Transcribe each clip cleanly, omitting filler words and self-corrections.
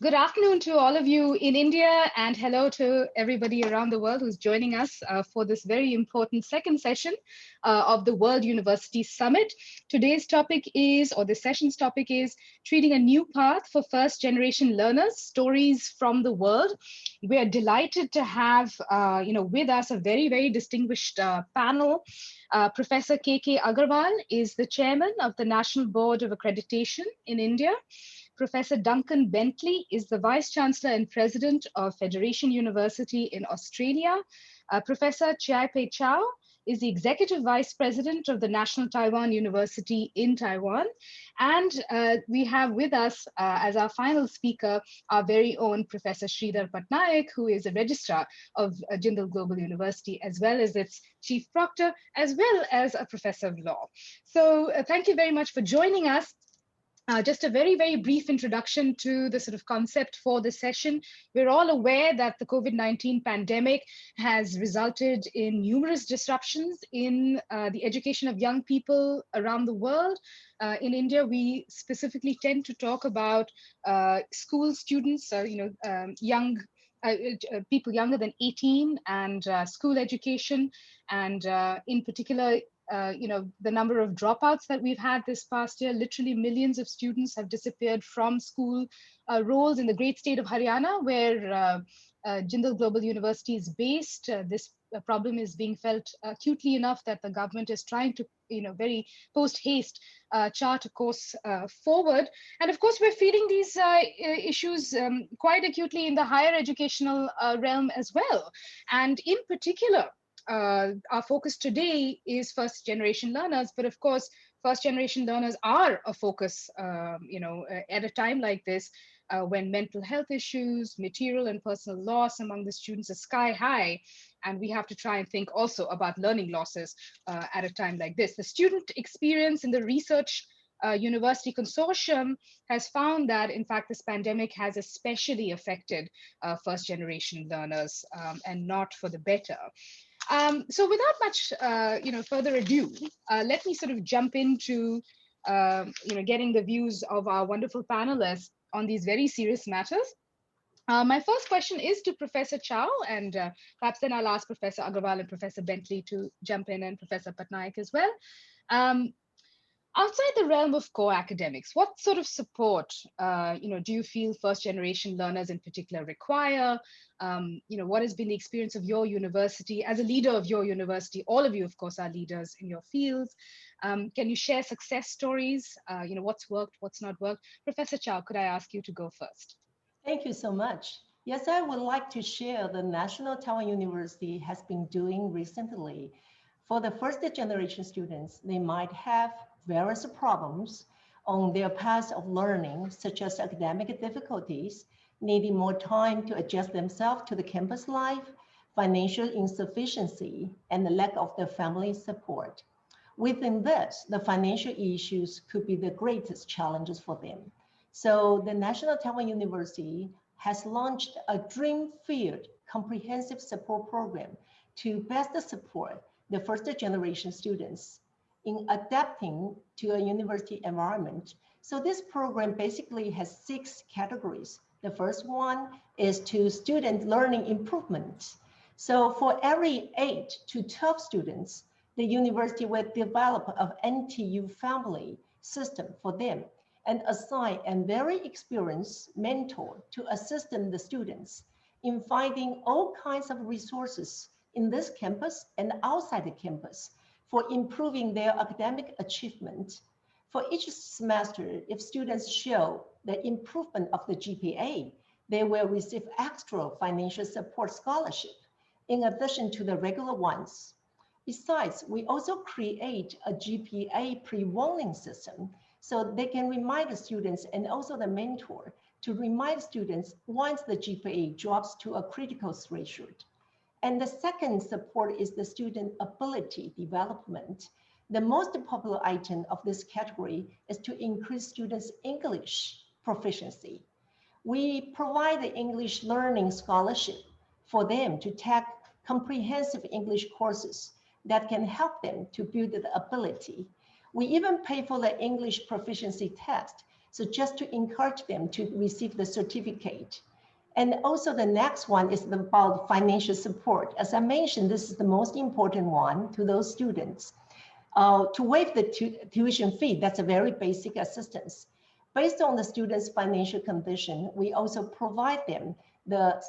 Good afternoon to all of you in India, and hello to everybody around the world who's joining us for this very important second session of the World University Summit. Today's topic is, or this session's topic is, treating a new path for first generation learners, stories from the world. We are delighted to have with us a very, very distinguished panel. Professor K.K. Aggarwal is the chairman of the National Board of Accreditation in India. Professor Duncan Bentley is the Vice Chancellor and President of Federation University in Australia. Professor Chiapei Chou is the Executive Vice President of the National Taiwan University in Taiwan. And we have with us as our final speaker, our very own Professor Sridhar Patnaik, who is a Registrar of Jindal Global University, as well as its Chief Proctor, as well as a Professor of Law. So thank you very much for joining us. Just a very, very brief introduction to the sort of concept for the session. We're all aware that the COVID-19 pandemic has resulted in numerous disruptions in the education of young people around the world. In India, we specifically tend to talk about school students, young people younger than 18 and school education, and in particular, the number of dropouts that we've had this past year. Literally millions of students have disappeared from school rolls in the great state of Haryana, where Jindal Global University is based. This problem is being felt acutely enough that the government is trying to, very post-haste chart a course forward. And of course, we're feeling these issues quite acutely in the higher educational realm as well. And in particular, our focus today is first generation learners, but of course, first generation learners are a focus, at a time like this, when mental health issues, material and personal loss among the students are sky high. And we have to try and think also about learning losses at a time like this. The student experience in the research University Consortium has found that, in fact, this pandemic has especially affected first generation learners, and not for the better. So without much, further ado, let me sort of jump into, getting the views of our wonderful panelists on these very serious matters. My first question is to Professor Chou, and perhaps then I'll ask Professor Aggarwal and Professor Bentley to jump in, and Professor Patnaik as well. Outside the realm of core academics, what sort of support, do you feel first generation learners in particular require? What has been the experience of your university as a leader of your university? All of you, of course, are leaders in your fields. Can you share success stories? What's worked, what's not worked? Professor Chou, could I ask you to go first? Thank you so much. Yes, I would like to share the National Taiwan University has been doing recently. For the first generation students, they might have various problems on their path of learning, such as academic difficulties, needing more time to adjust themselves to the campus life, financial insufficiency, and the lack of the family support. Within this, the financial issues could be the greatest challenges for them. So the National Taiwan University has launched a Dream-Field comprehensive support program to best support the first generation students in adapting to a university environment. So this program basically has 6 categories. The first one is to student learning improvement. So for every 8 to 12 students, the university will develop an NTU family system for them and assign a very experienced mentor to assist the students in finding all kinds of resources in this campus and outside the campus for improving their academic achievement. For each semester, if students show the improvement of the GPA, they will receive extra financial support scholarship in addition to the regular ones. Besides, we also create a GPA pre-warning system so they can remind the students and also the mentor to remind students once the GPA drops to a critical threshold. And the second support is the student ability development. The most popular item of this category is to increase students' English proficiency. We provide the English learning scholarship for them to take comprehensive English courses that can help them to build the ability. We even pay for the English proficiency test So just to encourage them to receive the certificate. And also the next one is about financial support. As I mentioned, this is the most important one to those students. To waive the tuition fee, that's a very basic assistance. Based on the student's financial condition, we also provide them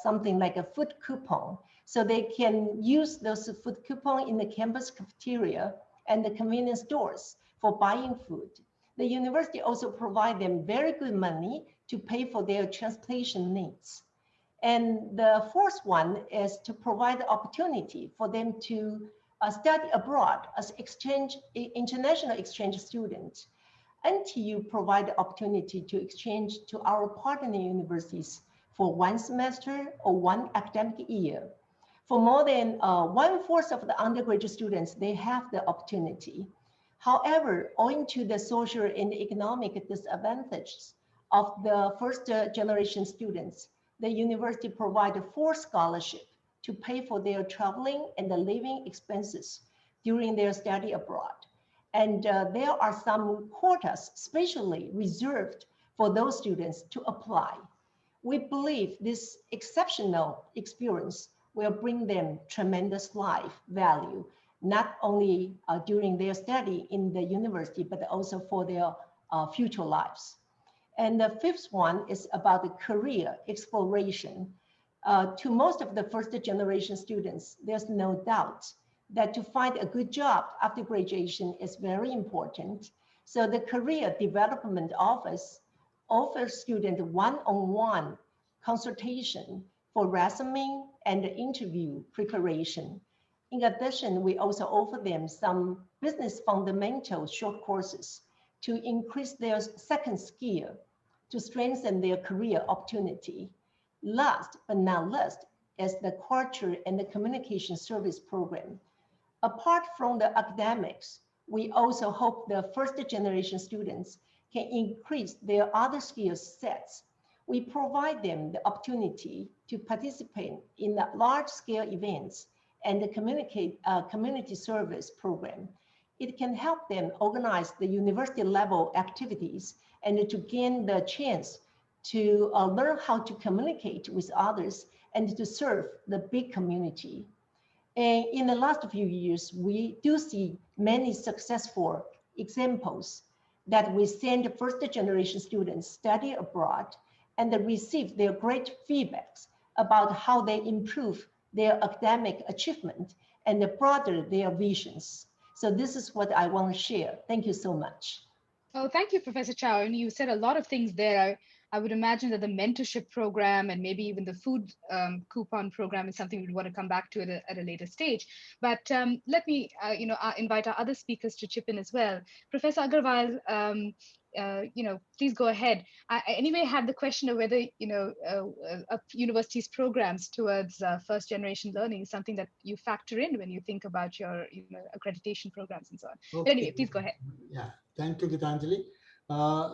something like a food coupon. So they can use those food coupon in the campus cafeteria and the convenience stores for buying food. The university also provide them very good money to pay for their transportation needs. And the fourth one is to provide the opportunity for them to study abroad as international exchange students. NTU provide the opportunity to exchange to our partner universities for 1 semester or 1 academic year. For more than 1/4 of the undergraduate students, they have the opportunity. However, owing to the social and economic disadvantages of the first generation students, the university provide a full scholarship to pay for their traveling and the living expenses during their study abroad. And there are some quotas specially reserved for those students to apply. We believe this exceptional experience will bring them tremendous life value, not only during their study in the university, but also for their future lives. And the fifth one is about the career exploration. To most of the first generation students, there's no doubt that to find a good job after graduation is very important. So the Career Development Office offers students one-on-one consultation for resume and interview preparation. In addition, we also offer them some business fundamental short courses to increase their second skill, to strengthen their career opportunity. Last but not least is the Culture and the Communication Service Program. Apart from the academics, we also hope the first generation students can increase their other skill sets. We provide them the opportunity to participate in the large-scale events and the community service program. It can help them organize the university-level activities and to gain the chance to learn how to communicate with others and to serve the big community. And in the last few years, we do see many successful examples that we send first generation students study abroad and they receive their great feedbacks about how they improve their academic achievement and broaden their visions. So this is what I want to share. Thank you so much. Oh, thank you, Professor Chou. And you said a lot of things there. I would imagine that the mentorship program and maybe even the food coupon program is something we'd want to come back to at a later stage. But let me, invite our other speakers to chip in as well. Professor Aggarwal, please go ahead. I anyway had the question of whether, a university's programs towards first generation learning is something that you factor in when you think about your, accreditation programs and so on. Okay. But anyway, please go ahead. Yeah, thank you, Gitanjali.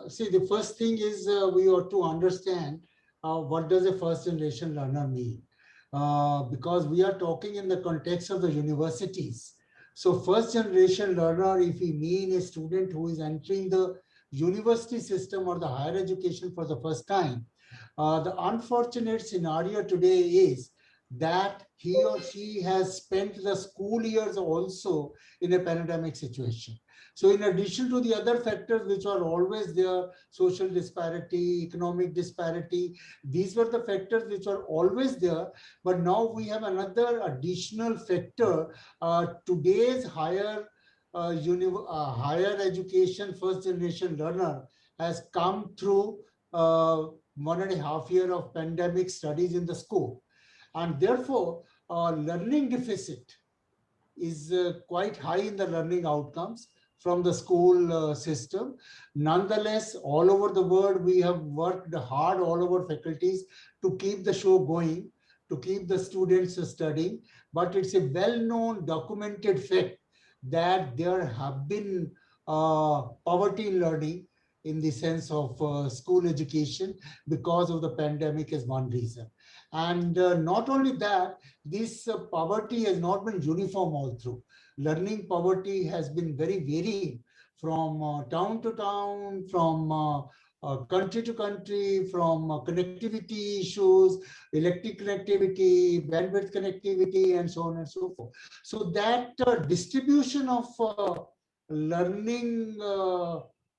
See, the first thing is we ought to understand what does a first generation learner mean? Because we are talking in the context of the universities. So first generation learner, if we mean a student who is entering the university system or the higher education for the first time, the unfortunate scenario today is that he or she has spent the school years also in a pandemic situation. So in addition to the other factors which are always there, social disparity, economic disparity, these were the factors which are always there. But now we have another additional factor. Today's higher education first generation learner has come through 1.5 years of pandemic studies in the school. And therefore, learning deficit is quite high in the learning outcomes from the school system. Nonetheless, all over the world, we have worked hard, all over faculties, to keep the show going, to keep the students studying. But it's a well-known, documented fact that there have been poverty in learning in the sense of school education because of the pandemic is one reason. And not only that, this poverty has not been uniform all through. Learning poverty has been very varying from town to town, from country to country, from connectivity issues, electric connectivity, bandwidth connectivity, and so on and so forth. So that distribution of learning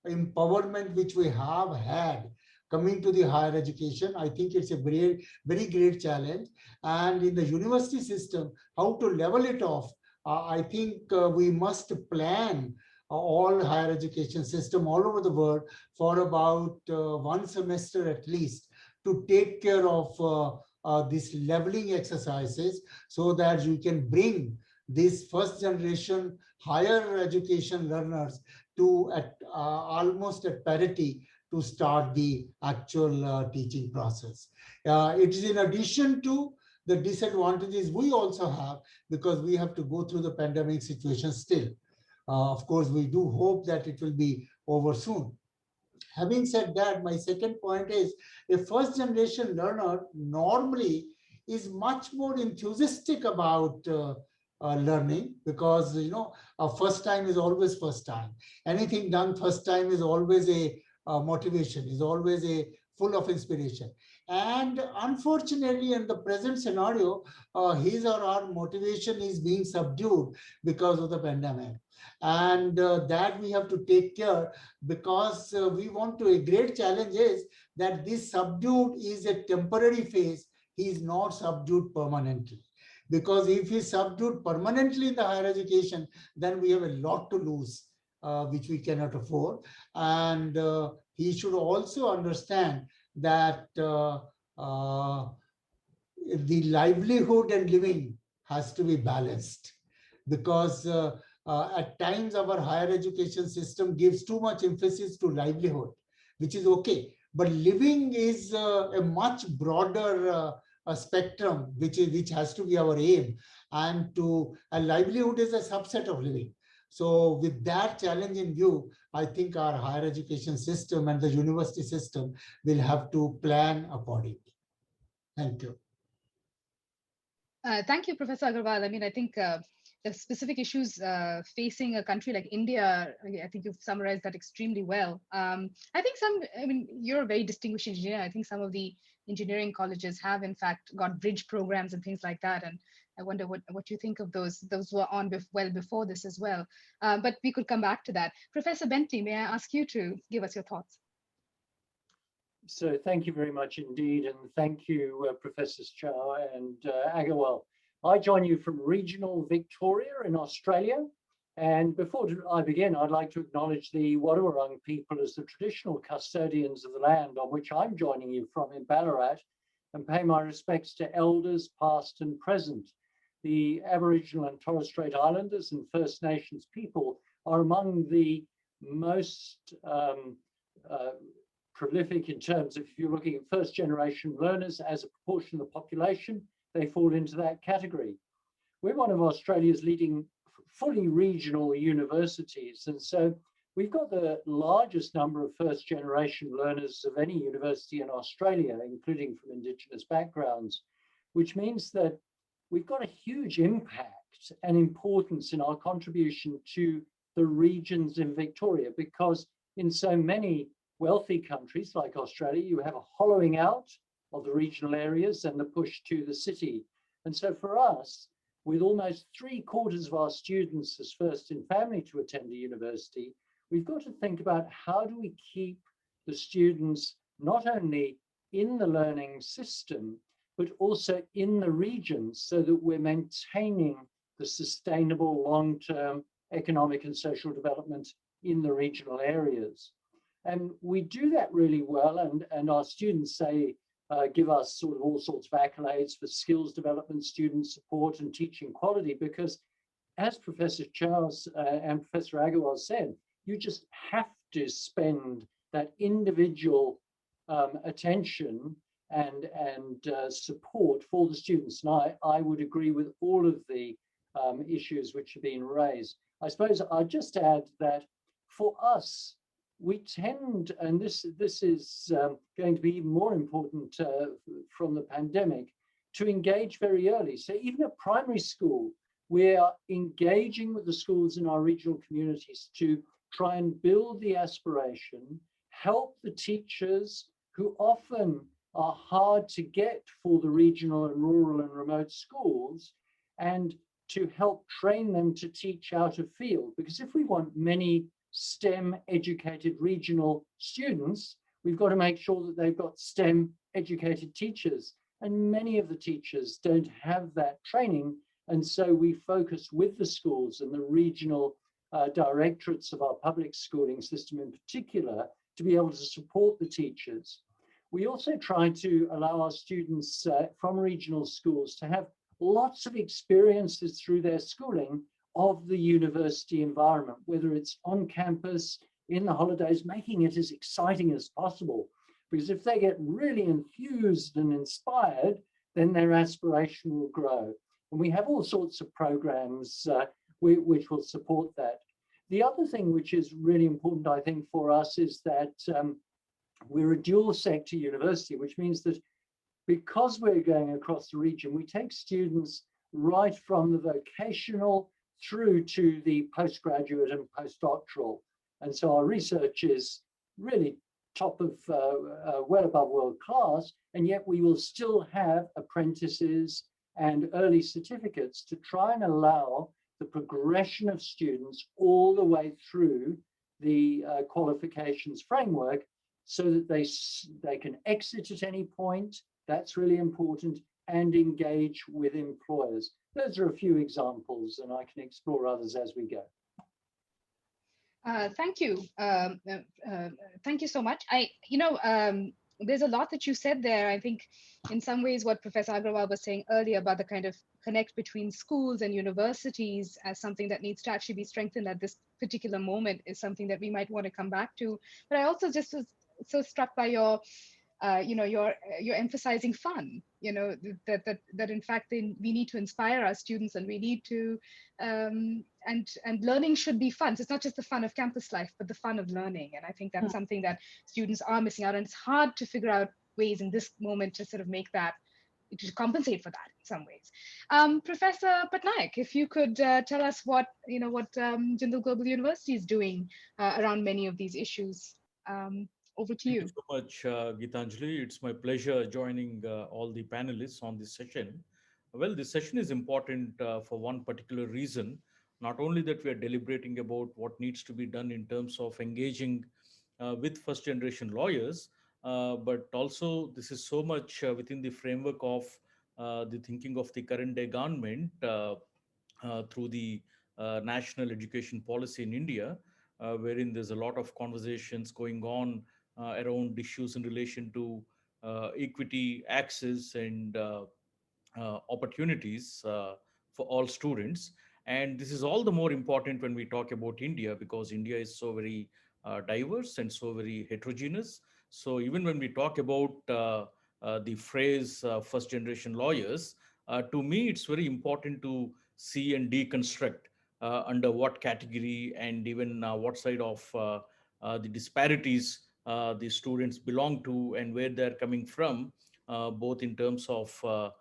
empowerment which we have had coming to the higher education, I think it's a very, very great challenge. And in the university system, how to level it off, I think we must plan all higher education system all over the world for about one semester at least to take care of these leveling exercises, so that you can bring these first generation higher education learners to almost at parity to start the actual teaching process. It is in addition to the disadvantages we also have, because we have to go through the pandemic situation still. Of course, we do hope that it will be over soon. Having said that, my second point is a first generation learner normally is much more enthusiastic about learning, because first time is always first time. Anything done first time is always a motivation, is always a full of inspiration. And unfortunately, in the present scenario, his or our motivation is being subdued because of the pandemic. And that we have to take care, because we want to, a great challenge is that this subdued is a temporary phase. He is not subdued permanently. Because if he's subdued permanently in the higher education, then we have a lot to lose, which we cannot afford. And he should also understand that the livelihood and living has to be balanced, because at times our higher education system gives too much emphasis to livelihood, which is okay, but living is a much broader spectrum, which has to be our aim, and a livelihood is a subset of living. So with that challenge in view, I think our higher education system and the university system will have to plan accordingly. Thank you. Thank you, Professor Aggarwal. I mean, I think the specific issues facing a country like India, I think you've summarized that extremely well. I think you're a very distinguished engineer. I think some of the engineering colleges have, in fact, got bridge programs and things like that. And I wonder what you think of those. Those were on well before this as well. But we could come back to that. Professor Bentley, may I ask you to give us your thoughts? So thank you very much indeed, and thank you, Professors Chou and Aggarwal. I join you from regional Victoria in Australia, and before I begin, I'd like to acknowledge the Wadawurrung people as the traditional custodians of the land on which I'm joining you from in Ballarat, and pay my respects to elders past and present. The Aboriginal and Torres Strait Islanders and First Nations people are among the most prolific in terms of, if you're looking at first generation learners as a proportion of the population, they fall into that category. We're one of Australia's leading fully regional universities, and so we've got the largest number of first generation learners of any university in Australia, including from Indigenous backgrounds, which means that we've got a huge impact and importance in our contribution to the regions in Victoria, because in so many wealthy countries like Australia, you have a hollowing out of the regional areas and the push to the city. And so for us, with almost 3/4 of our students as first in family to attend a university, we've got to think about how do we keep the students not only in the learning system, but also in the regions, so that we're maintaining the sustainable long-term economic and social development in the regional areas. And we do that really well, and our students say, give us sort of all sorts of accolades for skills development, student support, and teaching quality, because as Professor Chou and Professor Aggarwal said, you just have to spend that individual attention and support for the students. And I would agree with all of the issues which have been raised. I suppose I'd just add that for us, we tend, and this is going to be even more important from the pandemic, to engage very early. So even at primary school, we are engaging with the schools in our regional communities to try and build the aspiration, help the teachers who often are hard to get for the regional and rural and remote schools, and to help train them to teach out of field. Because if we want many STEM educated regional students, we've got to make sure that they've got STEM educated teachers. And many of the teachers don't have that training. And so we focus with the schools and the regional directorates of our public schooling system in particular to be able to support the teachers. We also try to allow our students from regional schools to have lots of experiences through their schooling of the university environment, whether it's on campus, in the holidays, making it as exciting as possible. Because if they get really enthused and inspired, then their aspiration will grow. And we have all sorts of programs which will support that. The other thing which is really important, I think, for us is that we're a dual sector university, which means that because we're going across the region, we take students right from the vocational through to the postgraduate and postdoctoral. And so our research is really top of, well above world class, and yet we will still have apprentices and early certificates to try and allow the progression of students all the way through the qualifications framework so that they can exit at any point. That's really important, and engage with employers. Those are a few examples, and I can explore others as we go. Thank you. Thank you so much. There's a lot that you said there. I think in some ways what Professor Aggarwal was saying earlier about the kind of connect between schools and universities as something that needs to actually be strengthened at this particular moment is something that we might want to come back to. But I also just was so struck by your you're emphasizing fun, that in fact we need to inspire our students, and we need to and learning should be fun. So it's not just the fun of campus life, but the fun of learning. And I think that's something that students are missing out, and it's hard to figure out ways in this moment to sort of make that, to compensate for that in some ways. Professor Patnaik, if you could tell us what Jindal Global University is doing around many of these issues. Over to you. Thank you so much, Gitanjali. It's my pleasure joining all the panelists on this session. Well, this session is important for one particular reason. Not only that we are deliberating about what needs to be done in terms of engaging with first generation lawyers, but also this is so much within the framework of the thinking of the current day government through the national education policy in India, wherein there's a lot of conversations going on around issues in relation to equity, access, and opportunities for all students. And this is all the more important when we talk about India, because India is so very diverse and so very heterogeneous. So even when we talk about the phrase first generation lawyers, to me, it's very important to see and deconstruct under what category and even what side of the disparities the students belong to and where they're coming from, both in terms of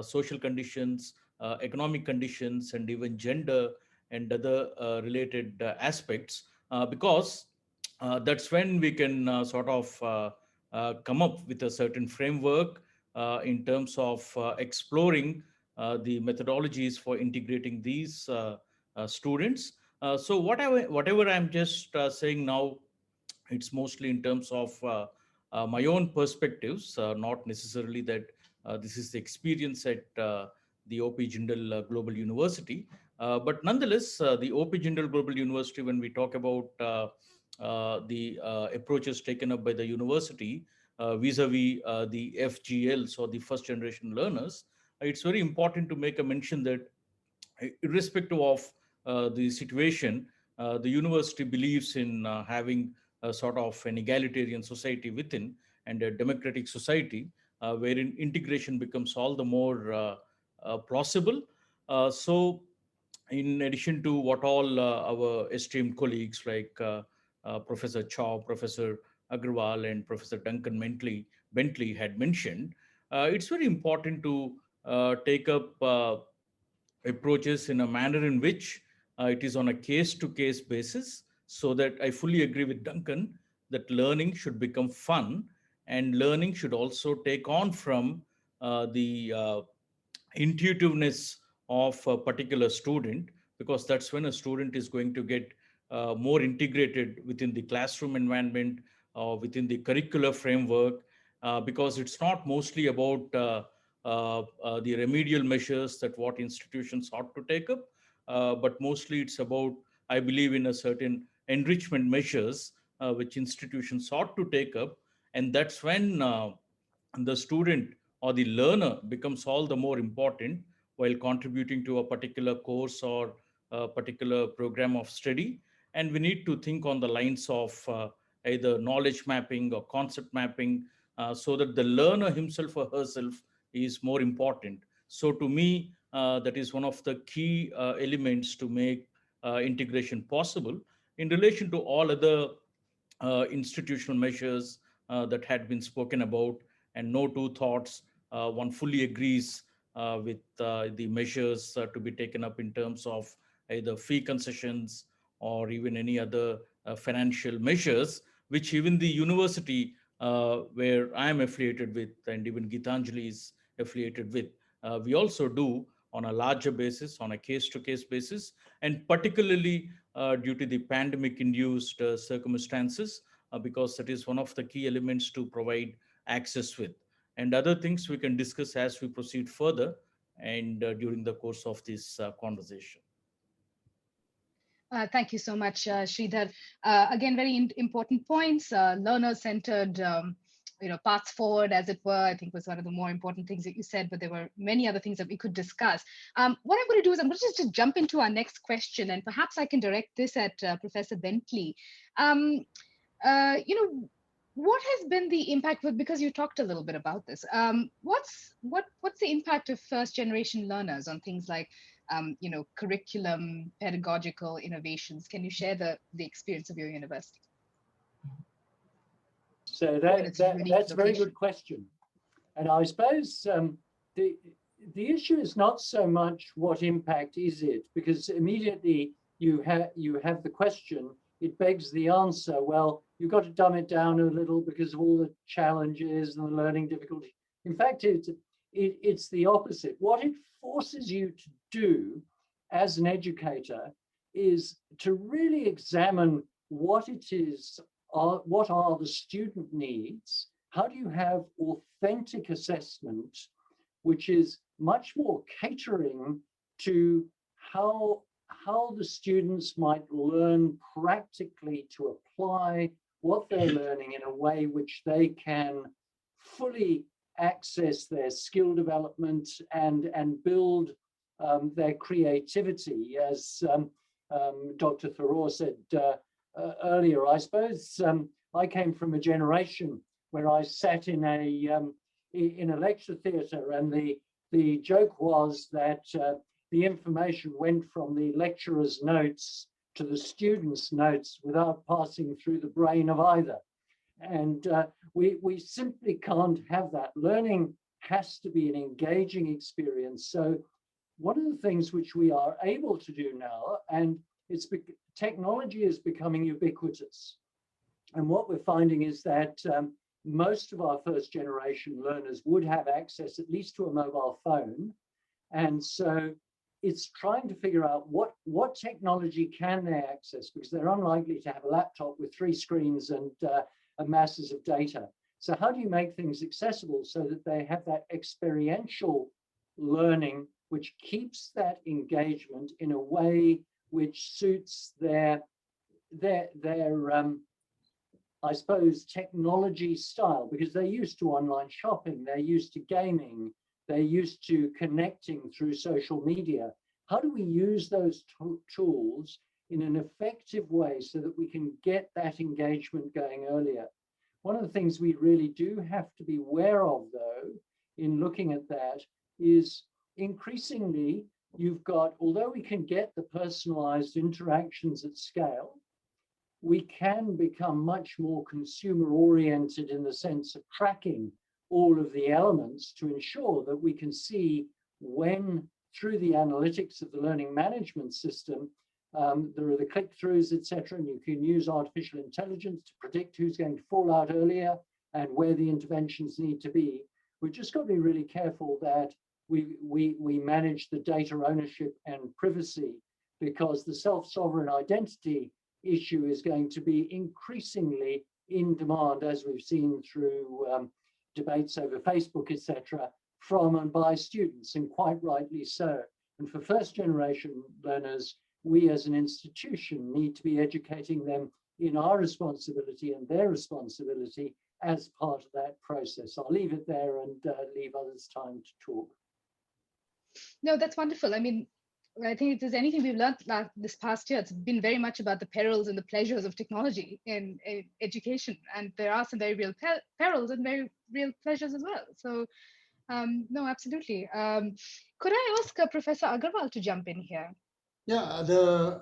social conditions, economic conditions, and even gender and other related aspects, because that's when we can sort of come up with a certain framework in terms of exploring the methodologies for integrating these students. So whatever I'm just saying now, it's mostly in terms of my own perspectives, not necessarily that this is the experience at the OP Jindal Global University. But nonetheless, the OP Jindal Global University, when we talk about the approaches taken up by the university vis-a-vis the FGLs or the first generation learners, it's very important to make a mention that irrespective of the situation, the university believes in having a sort of an egalitarian society within and a democratic society wherein integration becomes all the more plausible. So, in addition to what all our esteemed colleagues like Professor Chou, Professor Aggarwal, and Professor Duncan Bentley had mentioned, it's very important to take up approaches in a manner in which it is on a case to case basis, so that I fully agree with Duncan that learning should become fun, and learning should also take on from the intuitiveness of a particular student, because that's when a student is going to get more integrated within the classroom environment, within the curricular framework, because it's not mostly about the remedial measures that what institutions ought to take up, but mostly it's about, I believe, in a certain enrichment measures which institutions ought to take up. And that's when the student or the learner becomes all the more important while contributing to a particular course or a particular program of study. And we need to think on the lines of either knowledge mapping or concept mapping, so that the learner himself or herself is more important. So to me, that is one of the key elements to make integration possible. In relation to all other institutional measures that had been spoken about, and no two thoughts, one fully agrees with the measures to be taken up in terms of either fee concessions or even any other financial measures, which even the university where I am affiliated with, and even Gitanjali is affiliated with, we also do on a larger basis, on a case-to-case basis, and particularly due to the pandemic-induced circumstances, because that is one of the key elements to provide access with. And other things we can discuss as we proceed further and during the course of this conversation. Thank you so much, Sridhar. Again, very important points. Learner-centered, paths forward, as it were, I think was one of the more important things that you said. But there were many other things that we could discuss. What I'm going to do is I'm going to just jump into our next question, and perhaps I can direct this at Professor Bentley. What has been the impact? Because you talked a little bit about this. What's the impact of first generation learners on things like curriculum, pedagogical innovations? Can you share the experience of your university? So that's a very good question. And I suppose the issue is not so much what impact is it, because immediately you have the question, it begs the answer, well, you've got to dumb it down a little because of all the challenges and the learning difficulty. In fact, it's the opposite. What it forces you to do as an educator is to really examine what it is, what are the student needs, how do you have authentic assessment, which is much more catering to how the students might learn practically to apply what they're learning in a way which they can fully access their skill development and build their creativity. As Dr. Thoreau said earlier, I suppose I came from a generation where I sat in a lecture theatre, and the joke was that the information went from the lecturer's notes to the student's notes without passing through the brain of either. And we simply can't have that. Learning has to be an engaging experience. So one of the things which we are able to do now, and technology is becoming ubiquitous. And what we're finding is that most of our first generation learners would have access at least to a mobile phone. And so it's trying to figure out what technology can they access, because they're unlikely to have a laptop with 3 screens and masses of data. So how do you make things accessible so that they have that experiential learning, which keeps that engagement in a way which suits their I suppose, technology style, because they're used to online shopping, they're used to gaming, they're used to connecting through social media. How do we use those tools in an effective way so that we can get that engagement going earlier? One of the things we really do have to be aware of, though, in looking at that is increasingly you've got, although we can get the personalized interactions at scale, we can become much more consumer oriented in the sense of tracking all of the elements to ensure that we can see when, through the analytics of the learning management system, There are the click-throughs, etc., and you can use artificial intelligence to predict who's going to fall out earlier and where the interventions need to be. We've just got to be really careful that we manage the data ownership and privacy, because the self-sovereign identity issue is going to be increasingly in demand, as we've seen through debates over Facebook, etc., from and by students, and quite rightly so. And for first-generation learners, we as an institution need to be educating them in our responsibility and their responsibility as part of that process. I'll leave it there and leave others time to talk. No, that's wonderful. I mean, I think if there's anything we've learned this past year, it's been very much about the perils and the pleasures of technology in education. And there are some very real perils and very real pleasures as well. So no, absolutely. Could I ask Professor Aggarwal to jump in here? Yeah, the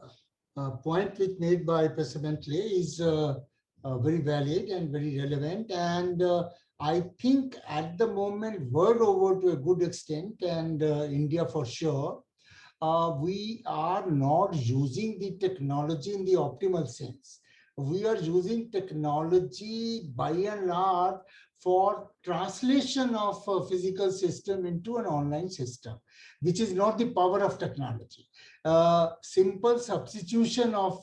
point which made by Professor Bentley is very valid and very relevant. And I think at the moment, world over to a good extent, and India for sure, we are not using the technology in the optimal sense. We are using technology by and large for translation of a physical system into an online system, which is not the power of technology. Simple substitution of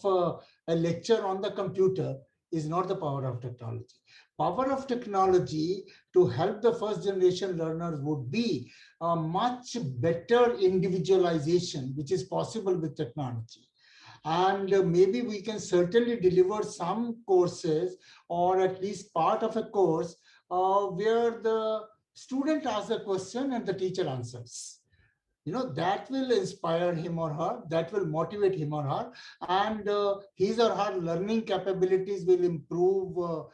a lecture on the computer is not the power of technology. Power of technology to help the first generation learners would be a much better individualization, which is possible with technology. And maybe we can certainly deliver some courses, or at least part of a course, where the student asks a question and the teacher answers. That will inspire him or her, that will motivate him or her, and his or her learning capabilities will improve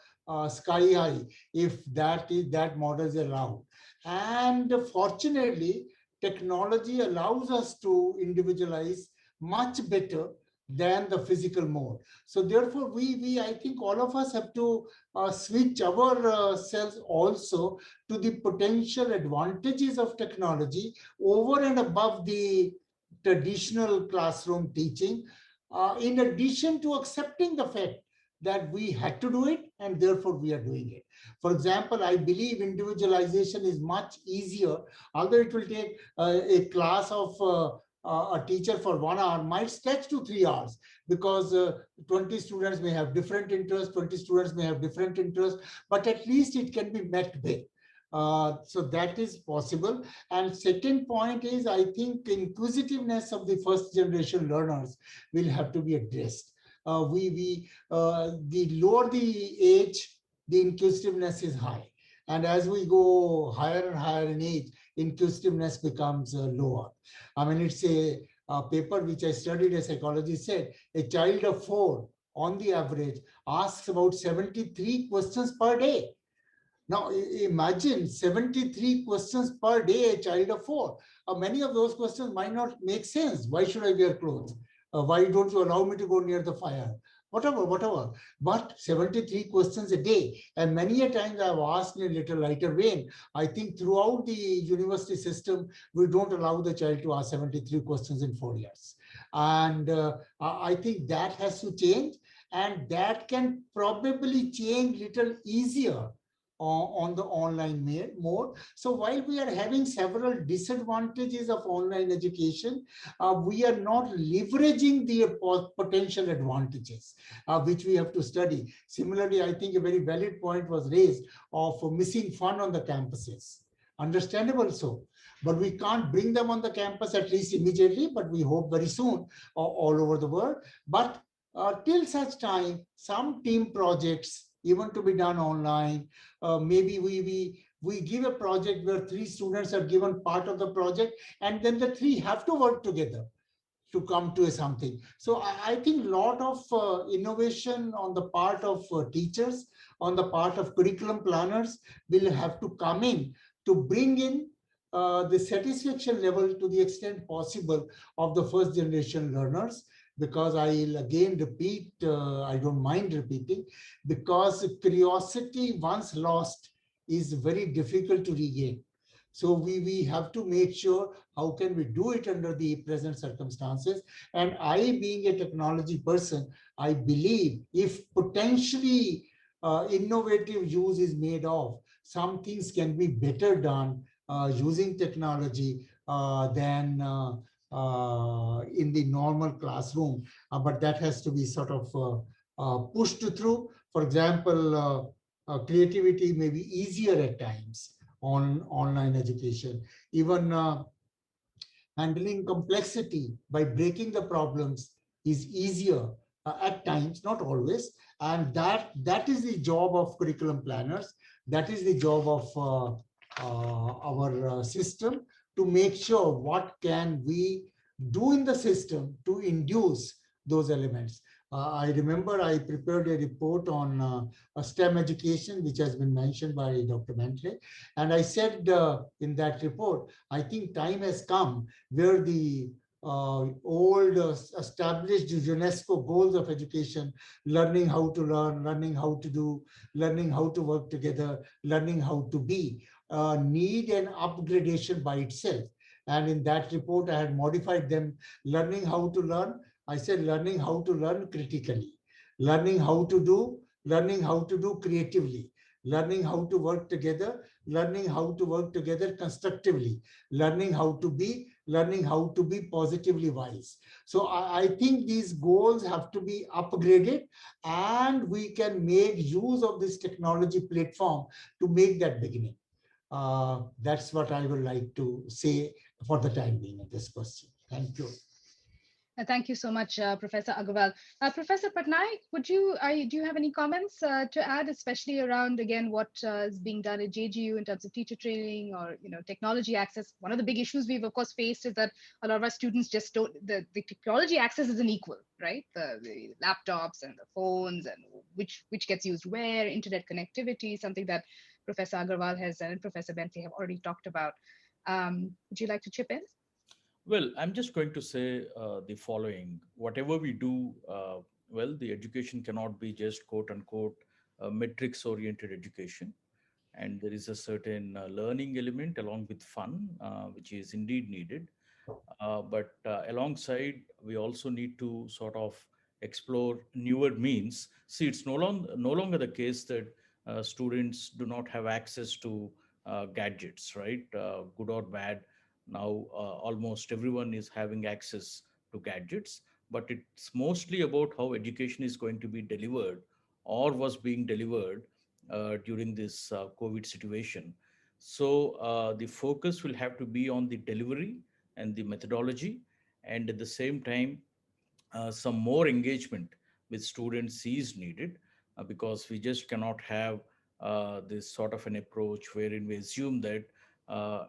sky high if that model is allowed. And fortunately, technology allows us to individualize much better than the physical mode. So therefore, I think all of us have to switch ourselves also to the potential advantages of technology over and above the traditional classroom teaching, in addition to accepting the fact that we had to do it and therefore we are doing it. For example, I believe individualization is much easier, although it will take a class of a teacher for 1 hour might stretch to 3 hours, because 20 students may have different interests, 20 students may have different interests, but at least it can be met with. So that is possible. And second point is, I think inquisitiveness of the first generation learners will have to be addressed. The lower the age, the inquisitiveness is high. And as we go higher and higher in age, inquisitiveness becomes lower. I mean, it's a paper which I studied as psychology said, a child of 4 on the average asks about 73 questions per day. Now, imagine 73 questions per day, a child of 4. Many of those questions might not make sense. Why should I wear clothes? Why don't you allow me to go near the fire? Whatever. But 73 questions a day. And many a times I've asked in a little lighter vein. I think throughout the university system, we don't allow the child to ask 73 questions in 4 years. And I think that has to change. And that can probably change little easier on the online mode. So while we are having several disadvantages of online education, we are not leveraging the potential advantages, which we have to study. Similarly, I think a very valid point was raised of missing fun on the campuses. Understandable so, but we can't bring them on the campus at least immediately, but we hope very soon all over the world. But till such time, some team projects, even to be done online. Maybe we give a project where 3 students are given part of the project, and then the 3 have to work together to come to something. So I think a lot of innovation on the part of teachers, on the part of curriculum planners will have to come in to bring in the satisfaction level to the extent possible of the first generation learners. Because I'll again repeat, I don't mind repeating, because curiosity once lost is very difficult to regain. So we have to make sure how can we do it under the present circumstances. And I, being a technology person, I believe if potentially innovative use is made of, some things can be better done using technology than in the normal classroom. But that has to be sort of pushed through. For example, creativity may be easier at times on online education. Even handling complexity by breaking the problems is easier at times, not always. And that is the job of curriculum planners. That is the job of our system, to make sure what can we do in the system to induce those elements. I remember I prepared a report on a STEM education, which has been mentioned by Dr. Bentley. And I said in that report, I think time has come where the old established UNESCO goals of education, learning how to learn, learning how to do, learning how to work together, learning how to be, need an upgradation by itself. And in that report, I had modified them. Learning how to learn, I said learning how to learn critically, learning how to do, learning how to do creatively, learning how to work together, learning how to work together constructively, learning how to be, learning how to be positively wise. So I think these goals have to be upgraded, and we can make use of this technology platform to make that beginning. That's what I would like to say for the time being in this question. Thank you. Thank you so much, Professor Aggarwal. Professor Patnaik, do you have any comments to add, especially around, again, what is being done at JGU in terms of teacher training or, technology access? One of the big issues we've, of course, faced is that a lot of our students just don't, the technology access isn't equal, right? The laptops and the phones and which gets used where, internet connectivity, something that Professor Aggarwal has and Professor Bentley have already talked about. Would you like to chip in? Well, I'm just going to say the following. Whatever we do, well, the education cannot be just quote unquote metrics oriented education. And there is a certain learning element along with fun, which is indeed needed. But alongside, we also need to sort of explore newer means. See, it's no longer the case that students do not have access to gadgets, right? Good or bad. Now, almost everyone is having access to gadgets, but it's mostly about how education is going to be delivered or was being delivered during this COVID situation. So the focus will have to be on the delivery and the methodology, and at the same time, some more engagement with students is needed, because we just cannot have this sort of an approach wherein we assume that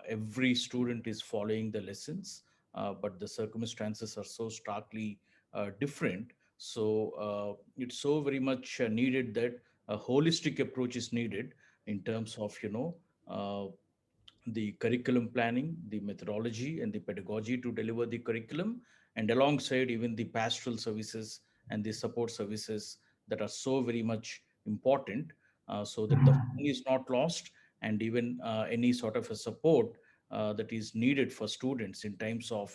every student is following the lessons, but the circumstances are so starkly different. So it's so very much needed that a holistic approach is needed in terms of, uh, the curriculum planning, the methodology, and the pedagogy to deliver the curriculum, and alongside even the pastoral services and the support services that are so very much important, so that the fund is not lost, and even any sort of a support that is needed for students in times of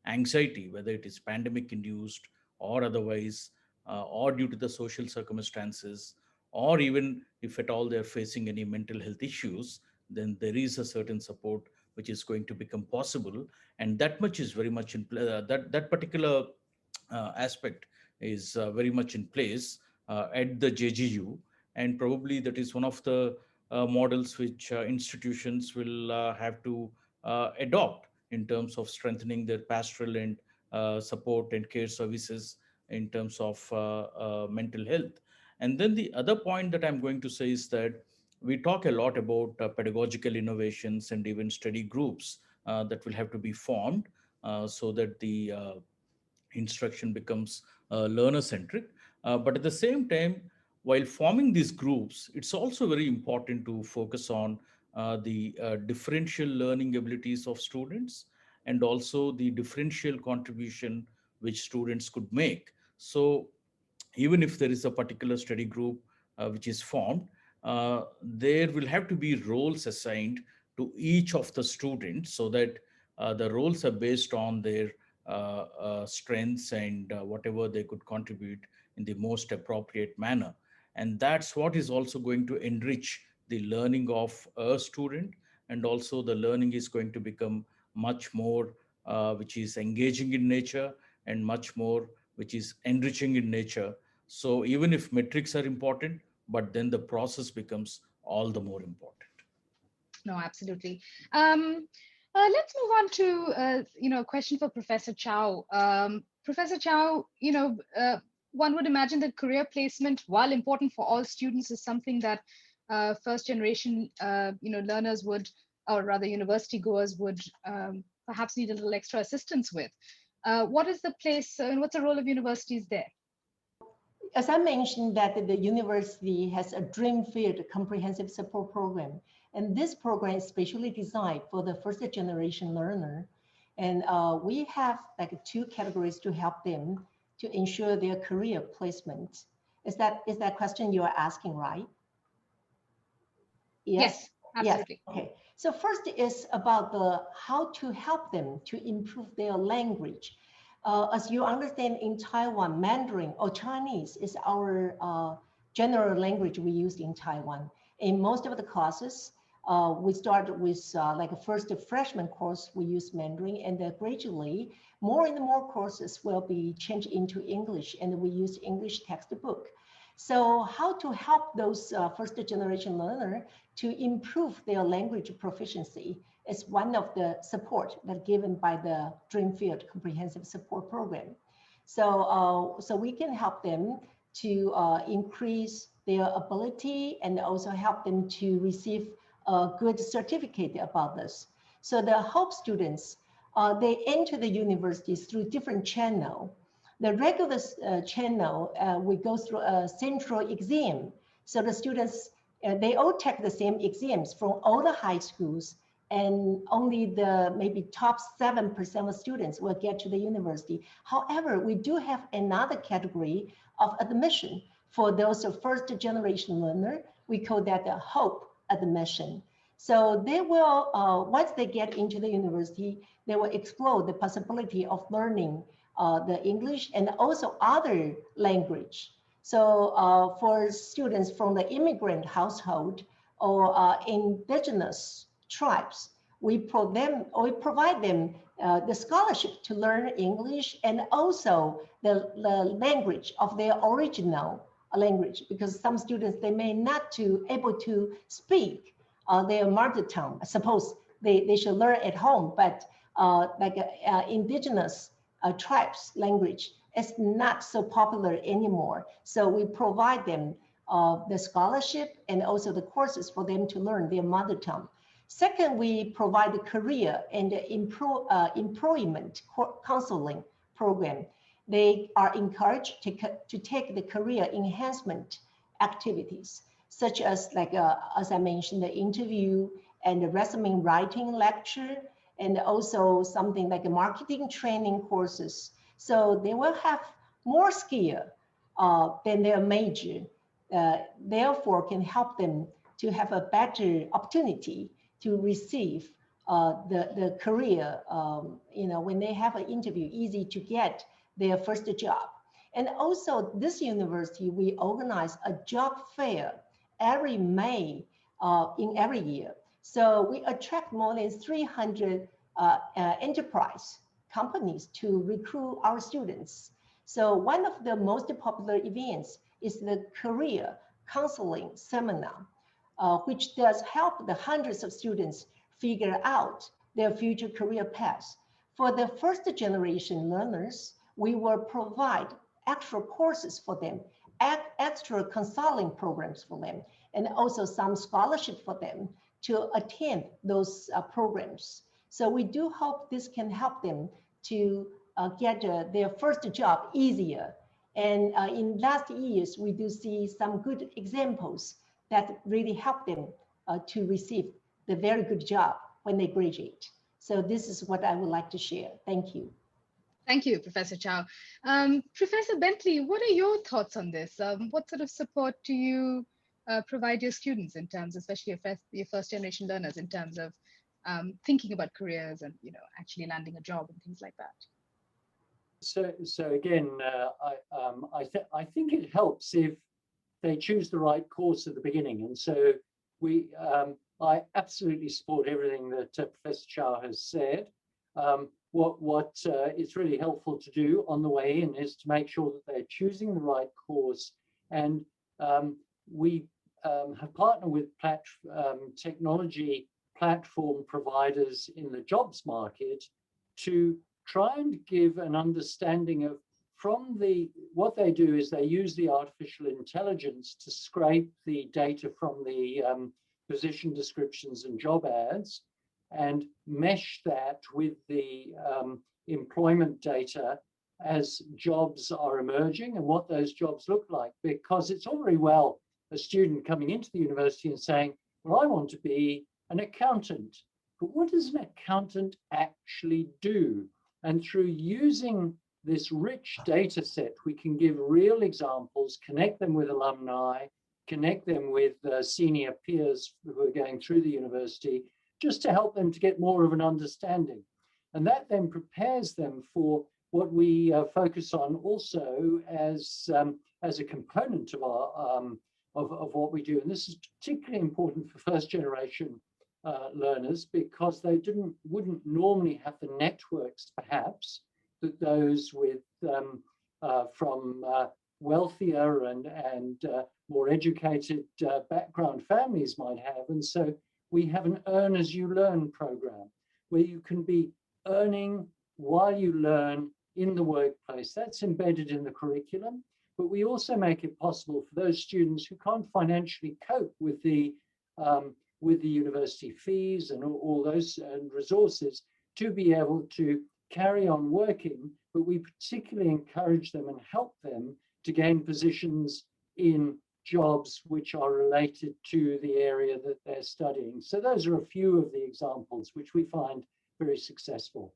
anxiety, whether it is pandemic induced or otherwise, or due to the social circumstances, or even if at all they're facing any mental health issues, then there is a certain support which is going to become possible, and that much is very much in play. That particular aspect is very much in place at the JGU, and probably that is one of the models which institutions will have to adopt in terms of strengthening their pastoral and support and care services in terms of mental health. And then the other point that I'm going to say is that we talk a lot about pedagogical innovations and even study groups that will have to be formed, so that the instruction becomes learner centric. But at the same time, while forming these groups, it's also very important to focus on the differential learning abilities of students, and also the differential contribution which students could make. So even if there is a particular study group which is formed, there will have to be roles assigned to each of the students so that the roles are based on their strengths and whatever they could contribute in the most appropriate manner. And that's what is also going to enrich the learning of a student, and also the learning is going to become much more which is engaging in nature, and much more which is enriching in nature. So even if metrics are important, but then the process becomes all the more important. No, absolutely. Let's move on to a question for Professor Chou. Professor Chou, one would imagine that career placement, while important for all students, is something that first generation learners would, or rather university goers would perhaps need a little extra assistance with. What is the place and what's the role of universities there? As I mentioned, that the university has a Dreamfield comprehensive support program. And this program is specially designed for the first generation learner. And we have like 2 categories to help them to ensure their career placement. Is that question you are asking, right? Yes, absolutely. Yes. Okay. So first is about how to help them to improve their language. As you understand, in Taiwan, Mandarin or Chinese is our general language we use in Taiwan. In most of the classes, we start with like a first freshman course, we use Mandarin, and gradually more and more courses will be changed into English, and we use English textbook. So how to help those first generation learner to improve their language proficiency is one of the support that given by the Dreamfield Comprehensive Support Program. So, so we can help them to increase their ability and also help them to receive a good certificate about this. So the HOPE students, they enter the universities through different channels. The regular channel, we go through a central exam. So the students, they all take the same exams from all the high schools, and only the maybe top 7% of students will get to the university. However, we do have another category of admission for those first generation learner. We call that the HOPE admission. So they will, once they get into the university, they will explore the possibility of learning the English and also other language. So for students from the immigrant household or indigenous tribes, we provide them the scholarship to learn English and also the language of their original language, because some students, they may not able to speak their mother tongue. Suppose they should learn at home, but like indigenous tribes language is not so popular anymore. So we provide them the scholarship and also the courses for them to learn their mother tongue. Second, we provide a career and employment counseling program. They are encouraged to take the career enhancement activities, such as like, as I mentioned, the interview and the resume writing lecture, and also something like a marketing training courses. So they will have more skill than their major, therefore can help them to have a better opportunity to receive the career, when they have an interview, easy to get their first job. And also this university, we organize a job fair every May in every year. So we attract more than 300 enterprise companies to recruit our students. So one of the most popular events is the career counseling seminar, which does help the hundreds of students figure out their future career paths. For the first generation learners, we will provide extra courses for them, extra consulting programs for them, and also some scholarship for them to attend those programs. So we do hope this can help them to get their first job easier. And in last years, we do see some good examples that really help them to receive the very good job when they graduate. So this is what I would like to share. Thank you. Thank you, Professor Chou. Professor Bentley, what are your thoughts on this? What sort of support do you provide your students in terms, especially your first generation learners, in terms of thinking about careers and actually landing a job and things like that? So again, I think it helps if they choose the right course at the beginning. And so I absolutely support everything that Professor Chou has said. What it's really helpful to do on the way in is to make sure that they're choosing the right course. And we have partnered with technology platform providers in the jobs market to try and give an understanding of what they do is they use the artificial intelligence to scrape the data from the position descriptions and job ads and mesh that with the employment data as jobs are emerging and what those jobs look like. Because it's all very well a student coming into the university and saying, well, I want to be an accountant. But what does an accountant actually do? And through using this rich data set, we can give real examples, connect them with alumni, connect them with senior peers who are going through the university, just to help them to get more of an understanding. And that then prepares them for what we focus on also as a component of our of what we do. And this is particularly important for first generation learners, because they wouldn't normally have the networks perhaps that those with from wealthier and more educated background families might have. And so we have an earn as you learn program where you can be earning while you learn in the workplace. That's embedded in the curriculum, but we also make it possible for those students who can't financially cope with the university fees and all those resources to be able to carry on working, but we particularly encourage them and help them to gain positions in jobs which are related to the area that they're studying. So those are a few of the examples which we find very successful.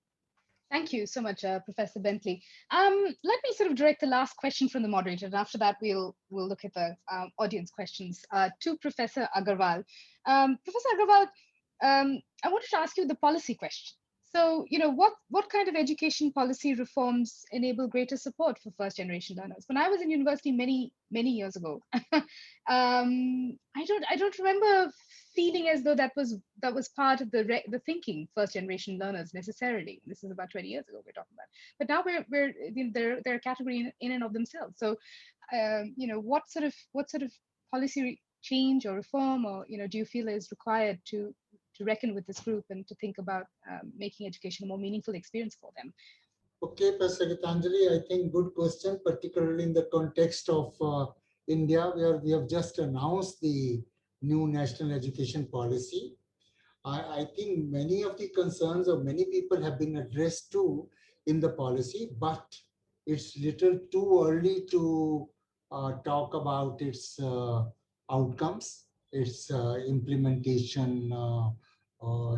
Thank you so much, Professor Bentley. Let me sort of direct the last question from the moderator, and after that, we'll look at the audience questions to Professor Aggarwal. Professor Aggarwal, I wanted to ask you the policy question. So, what kind of education policy reforms enable greater support for first-generation learners? When I was in university many years ago, I don't remember feeling as though that was part of the thinking first-generation learners necessarily. This is about 20 years ago we're talking about. But now they're a category in and of themselves. So, what sort of policy change or reform or do you feel is required to reckon with this group and to think about making education a more meaningful experience for them? Okay, Professor Gitanjali, I think good question, particularly in the context of India, where we have just announced the new national education policy. I think many of the concerns of many people have been addressed too in the policy, but it's little too early to talk about its outcomes, its implementation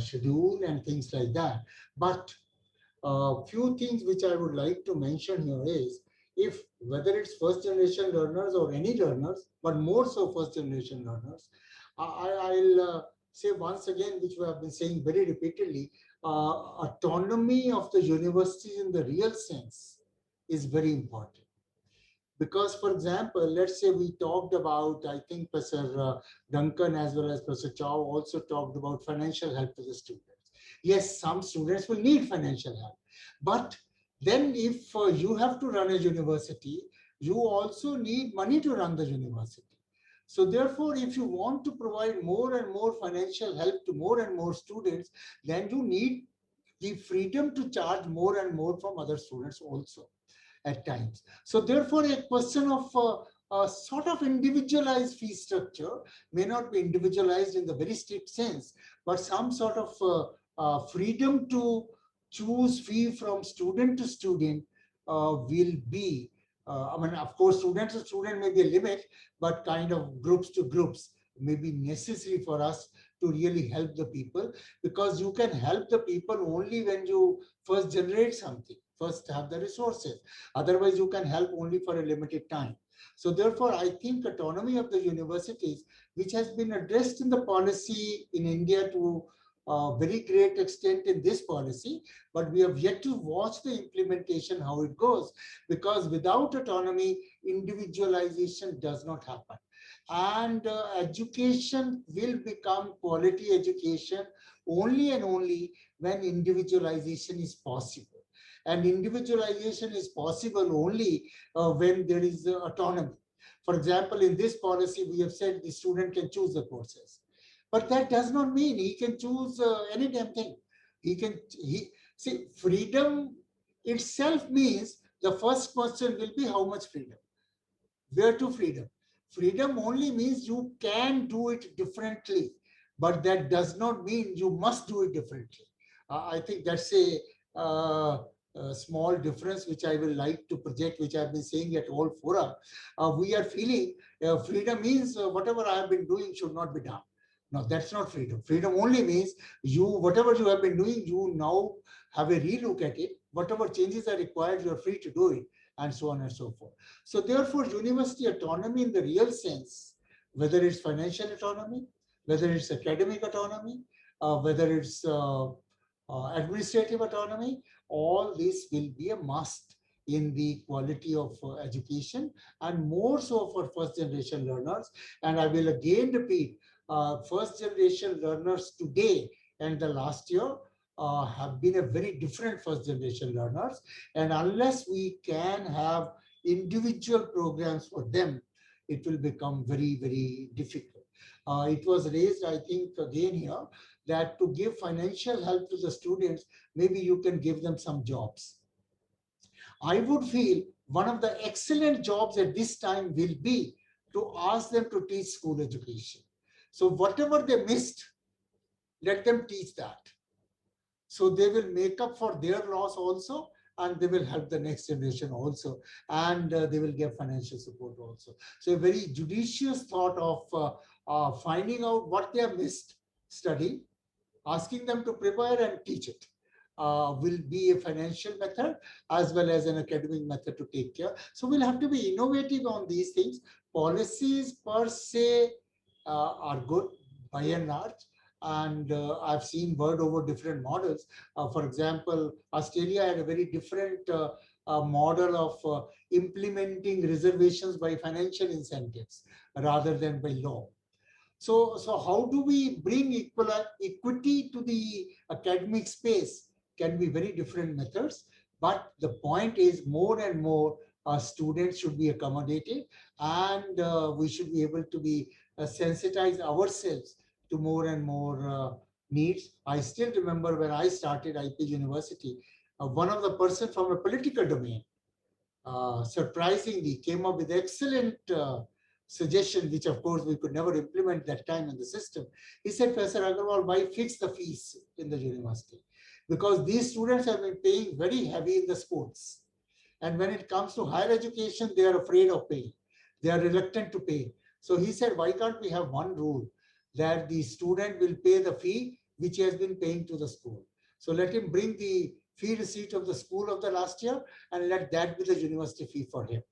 schedule and things like that. But a few things which I would like to mention here is, if whether it's first generation learners or any learners, but more so first generation learners, I'll say once again, which we have been saying very repeatedly, autonomy of the universities in the real sense is very important. Because, for example, let's say we talked about, I think Professor Duncan as well as Professor Chou also talked about financial help to the students. Yes, some students will need financial help. But then if you have to run a university, you also need money to run the university. So therefore, if you want to provide more and more financial help to more and more students, then you need the freedom to charge more and more from other students also at times. So therefore, a question of a sort of individualized fee structure may not be individualized in the very strict sense, but some sort of freedom to choose fee from student to student will be, I mean, of course, student to student may be a limit, but kind of groups to groups may be necessary for us to really help the people, because you can help the people only when you first generate something, first have the resources. Otherwise, you can help only for a limited time. So therefore, I think autonomy of the universities, which has been addressed in the policy in India to very great extent in this policy, but we have yet to watch the implementation, how it goes, because without autonomy, individualization does not happen. And education will become quality education only and only when individualization is possible. And individualization is possible only when there is autonomy. For example, in this policy, we have said the student can choose the courses. But that does not mean he can choose any damn thing. See, freedom itself means the first question will be how much freedom? Where to freedom? Freedom only means you can do it differently, but that does not mean you must do it differently. I think that's a small difference which I will like to project, which I've been saying at all fora. We are feeling freedom means whatever I have been doing should not be done. No, that's not freedom. Freedom only means whatever you have been doing, you now have a relook at it. Whatever changes are required, you're free to do it, and so on and so forth. So therefore, university autonomy in the real sense, whether it's financial autonomy, whether it's academic autonomy, whether it's administrative autonomy, all this will be a must in the quality of education, and more so for first generation learners. And I will again repeat, first generation learners today and the last year have been a very different first generation learners. And unless we can have individual programs for them, it will become very, very difficult. It was raised, I think, again here, that to give financial help to the students, maybe you can give them some jobs. I would feel one of the excellent jobs at this time will be to ask them to teach school education. So whatever they missed, let them teach that. So they will make up for their loss also, and they will help the next generation also, and they will get financial support also. So a very judicious thought of finding out what they have missed study, asking them to prepare and teach it. Will be a financial method as well as an academic method to take care. So we'll have to be innovative on these things. Policies per se are good by and large. And I've seen word over different models. For example, Australia had a very different model of implementing reservations by financial incentives rather than by law. So how do we bring equity to the academic space? Can be very different methods, but the point is more and more students should be accommodated, and we should be able to be sensitize ourselves to more and more needs. I still remember when I started IP University, one of the person from a political domain surprisingly came up with excellent suggestion, which of course we could never implement that time in the system. He said, Professor Aggarwal, why fix the fees in the university? Because these students have been paying very heavy in the sports. And when it comes to higher education, they are afraid of paying. They are reluctant to pay. So he said, why can't we have one rule that the student will pay the fee which he has been paying to the school? So let him bring the fee receipt of the school of the last year and let that be the university fee for him,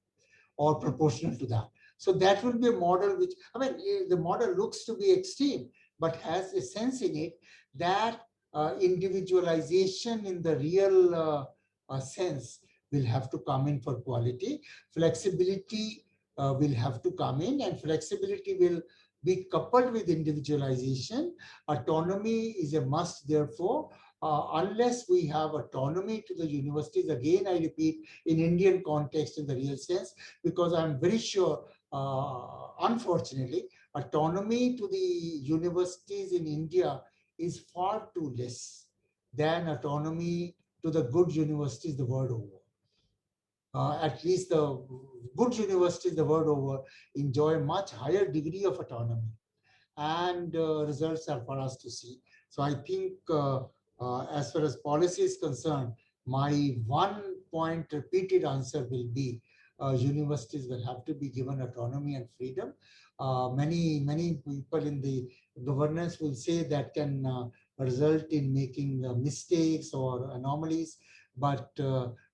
or proportional to that. So that will be a model which, I mean, the model looks to be extreme, but has a sense in it that individualization in the real sense will have to come in for quality. Flexibility will have to come in, and flexibility will be coupled with individualization. Autonomy is a must, therefore. Unless we have autonomy to the universities, again, I repeat, in Indian context in the real sense, because I'm very sure, unfortunately, autonomy to the universities in India is far too less than autonomy to the good universities the world over. At least the good universities the world over enjoy much higher degree of autonomy, and results are for us to see. So I think as far as policy is concerned, my one point repeated answer will be universities will have to be given autonomy and freedom. Many people in the governance will say that can result in making mistakes or anomalies, but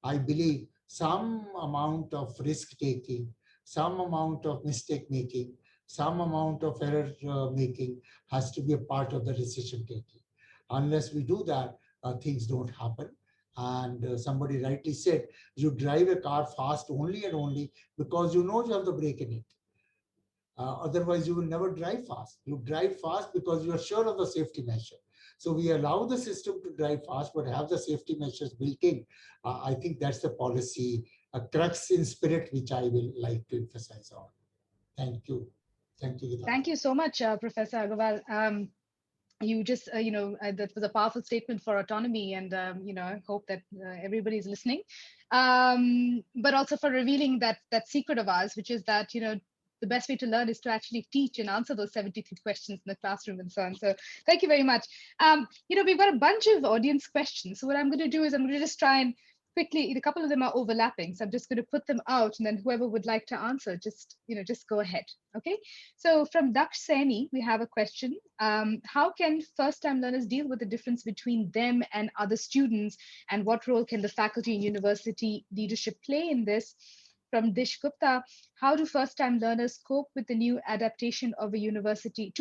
I believe some amount of risk taking, some amount of mistake making, some amount of error making has to be a part of the decision taking. Unless we do that, things don't happen. And somebody rightly said, you drive a car fast only and only because you know you have the brake in it. Otherwise, you will never drive fast. You drive fast because you are sure of the safety measure. So we allow the system to drive fast, but have the safety measures built in. I think that's the policy, a crux in spirit, which I will like to emphasize on. Thank you. Thank you, Gitanjali. Thank you so much, Professor Aggarwal. You just, that was a powerful statement for autonomy, and I hope that everybody is listening. But also for revealing that secret of ours, which is that the best way to learn is to actually teach and answer those 73 questions in the classroom and so on. So thank you very much. We've got a bunch of audience questions. So what I'm going to do is I'm going to just try and quickly, a couple of them are overlapping. So I'm just going to put them out, and then whoever would like to answer, just go ahead. Okay. So from Daksh Saini, we have a question. How can first-time learners deal with the difference between them and other students? And what role can the faculty and university leadership play in this? From Dish Gupta, how do first-time learners cope with the new adaptation of a university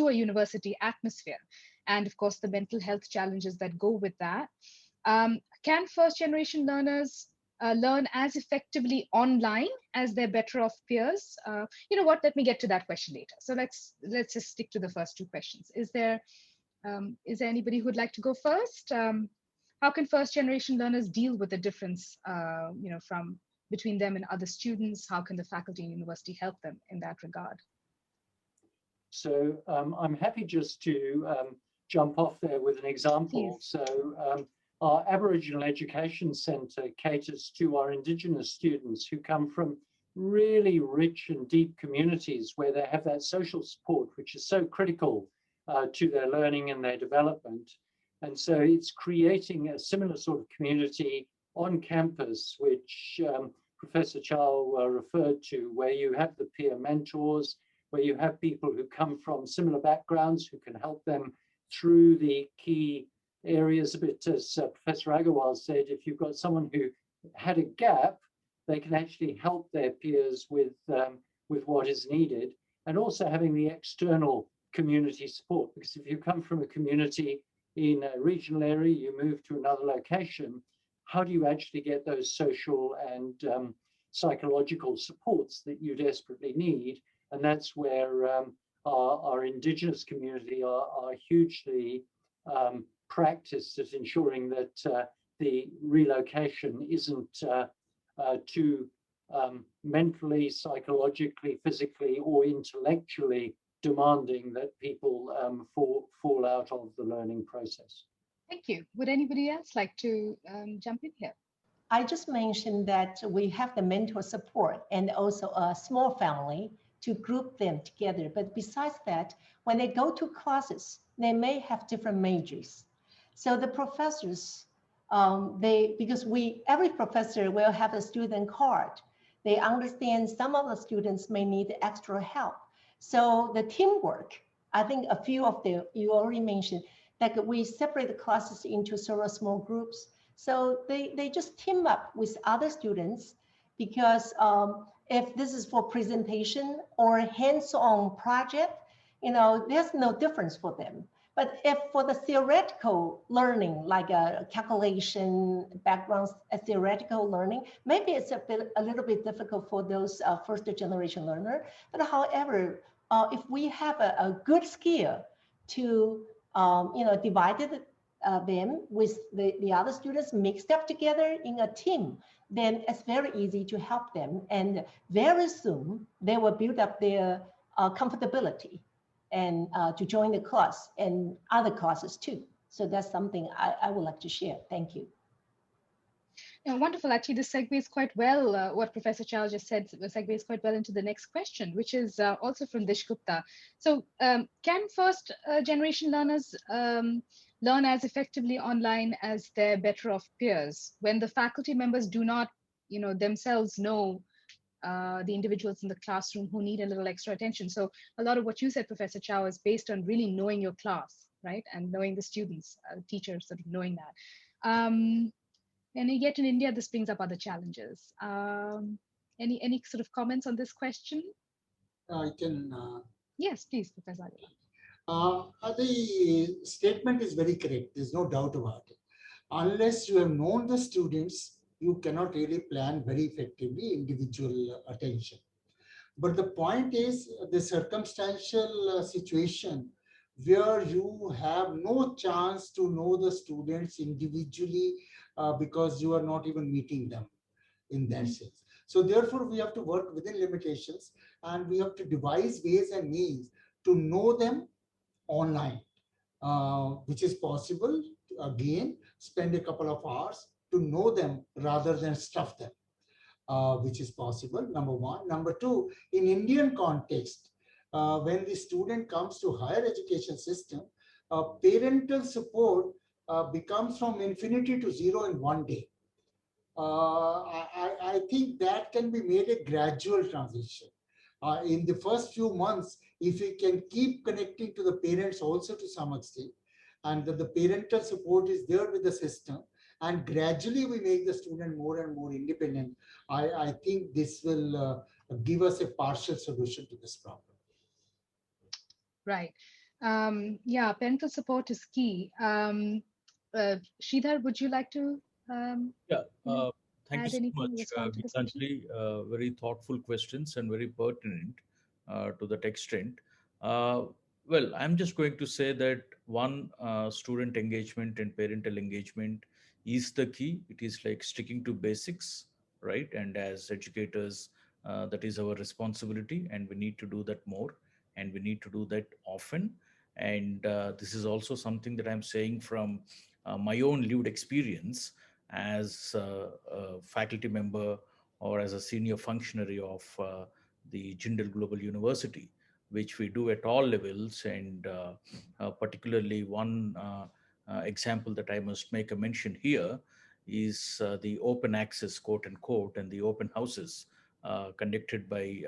atmosphere? And of course, the mental health challenges that go with that. Can first-generation learners learn as effectively online as their better off peers? You know what? Let me get to that question later. So let's just stick to the first two questions. Is there anybody who would like to go first? How can first-generation learners deal with the difference, from between them and other students? How can the faculty and university help them in that regard? So I'm happy just to jump off there with an example. Please. So our Aboriginal Education Centre caters to our Indigenous students who come from really rich and deep communities where they have that social support, which is so critical to their learning and their development. And so it's creating a similar sort of community on campus, which Professor Chou referred to, where you have the peer mentors, where you have people who come from similar backgrounds who can help them through the key areas. A bit as Professor Aggarwal said, if you've got someone who had a gap, they can actually help their peers with what is needed, and also having the external community support. Because if you come from a community in a regional area, you move to another location, how do you actually get those social and psychological supports that you desperately need? And that's where our Indigenous community are hugely practiced at ensuring that the relocation isn't too mentally, psychologically, physically, or intellectually demanding that people fall out of the learning process. Thank you. Would anybody else like to jump in here? I just mentioned that we have the mentor support and also a small family to group them together. But besides that, when they go to classes, they may have different majors. So the professors, because every professor will have a student card. They understand some of the students may need extra help. So the teamwork, I think a few of them, you already mentioned, that we separate the classes into several small groups. So they just team up with other students, because if this is for presentation or hands-on project, there's no difference for them. But if for the theoretical learning, like a calculation background, a theoretical learning, maybe it's a little bit difficult for those first-generation learner. But however, if we have a good skill to divided them with the other students, mixed up together in a team, then it's very easy to help them. And very soon, they will build up their comfortability and to join the class and other classes too. So that's something I would like to share. Thank you. Yeah, wonderful. Actually, this segues quite well. What Professor Chou just said segues quite well into the next question, which is also from Dish Gupta. So can first generation learners learn as effectively online as their better off peers when the faculty members do not, themselves know the individuals in the classroom who need a little extra attention? So a lot of what you said, Professor Chou, is based on really knowing your class, right? And knowing the students, teachers sort of knowing that. And yet in India, this brings up other challenges. Any sort of comments on this question? I can. Yes, please, Professor. The statement is very correct. There's no doubt about it. Unless you have known the students, you cannot really plan very effectively individual attention. But the point is the circumstantial situation where you have no chance to know the students individually because you are not even meeting them in that sense. So therefore, we have to work within limitations and we have to devise ways and means to know them online, which is possible. Again, spend a couple of hours to know them rather than stuff them, which is possible, number one. Number two, in Indian context, when the student comes to higher education system, parental support becomes from infinity to zero in one day. I think that can be made a gradual transition. In the first few months, if we can keep connecting to the parents also to some extent, and that the parental support is there with the system, and gradually we make the student more and more independent, I think this will give us a partial solution to this problem. Right. Yeah, parental support is key. Sridhar, would you like to Yeah, you know, thank you add so anything, much, respond to this question? Gitanjali. Very thoughtful questions and very pertinent to that extent. Uh, well, I'm just going to say that one, student engagement and parental engagement is the key. It is like sticking to basics, right? And as educators, that is our responsibility, and we need to do that more, and we need to do that often. And this is also something that I'm saying from my own lived experience as a faculty member or as a senior functionary of the Jindal Global University, which we do at all levels. And particularly one example that I must make a mention here is the open access, quote unquote, and the open houses conducted by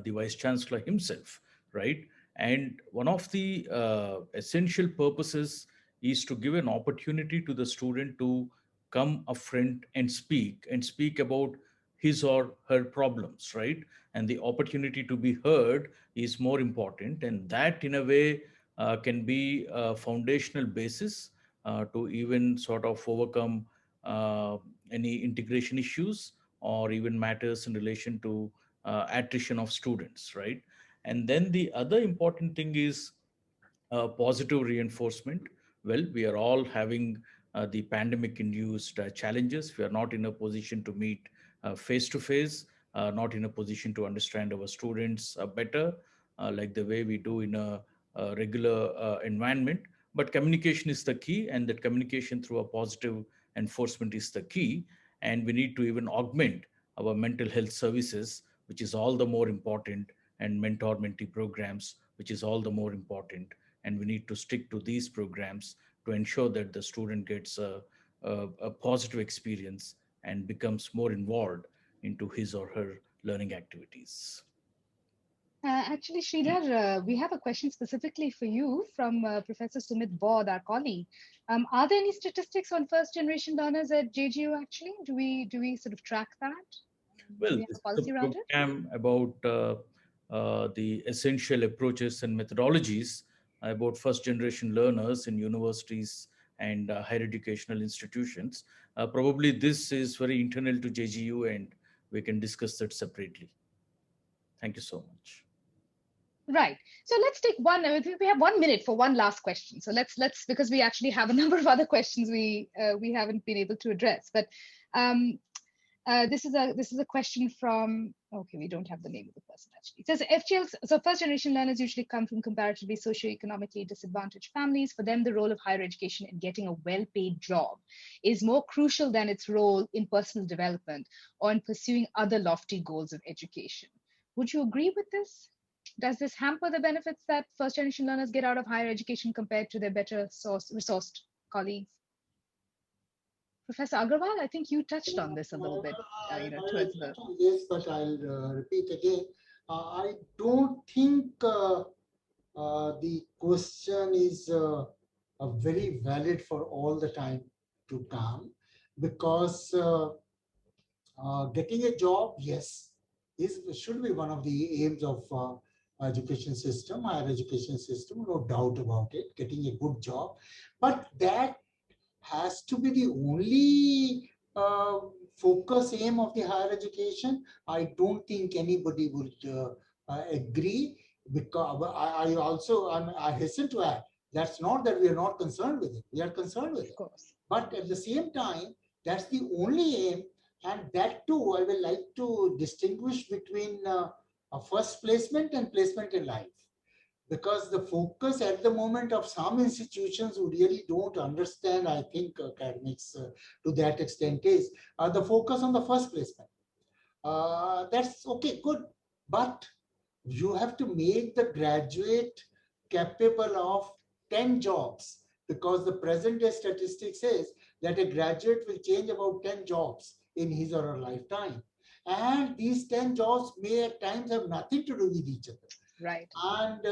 the vice chancellor himself, right? And one of the essential purposes is to give an opportunity to the student to come up front and speak about his or her problems, right? And the opportunity to be heard is more important, and that in a way can be a foundational basis to even sort of overcome uh, any integration issues or even matters in relation to attrition of students, right? And then the other important thing is positive reinforcement. Well, we are all having the pandemic induced challenges. We are not in a position to meet face to face, not in a position to understand our students better, like the way we do in a regular environment. But communication is the key, and that communication through a positive enforcement is the key. And we need to even augment our mental health services, which is all the more important, and mentor mentee programs, which is all the more important. And we need to stick to these programs to ensure that the student gets a positive experience and becomes more involved into his or her learning activities. Actually, Sridhar, we have a question specifically for you from Professor Sumit Bodh, our colleague. Are there any statistics on first generation learners at JGU actually? Do we sort of track that? Do Well, we have this a is a policy around it? program about the essential approaches and methodologies about first generation learners in universities and higher educational institutions. Probably this is very internal to JGU, and we can discuss that separately. Thank you so much. Right. So let's take one. We have 1 minute for one last question. So let's because we actually have a number of other questions we haven't been able to address. But um, this is a question from, okay, we don't have the name of the person actually. It says FGLs, so first generation learners usually come from comparatively socioeconomically disadvantaged families. For them, the role of higher education in getting a well-paid job is more crucial than its role in personal development or in pursuing other lofty goals of education. Would you agree with this? Does this hamper the benefits that first generation learners get out of higher education compared to their better resourced colleagues? Professor Aggarwal, I think you touched on this a little bit, I'll towards the. touch on this, but I'll repeat again. I don't think the question is very valid for all the time to come, because getting a job, yes, is should be one of the aims of education system, higher education system, no doubt about it, getting a good job. But that has to be the only focus aim of the higher education. I don't think anybody would agree, because I hasten to add, that's not that we are not concerned with it. We are concerned with Of it. course. But at the same time, that's the only aim. And that too, I will like to distinguish between a first placement and placement in life, because the focus at the moment of some institutions who really don't understand, I think, academics to that extent is the focus on the first placement. That's okay, good. But you have to make the graduate capable of 10 jobs, because the present day statistic says that a graduate will change about 10 jobs in his or her lifetime. And these 10 jobs may at times have nothing to do with each other. Right. And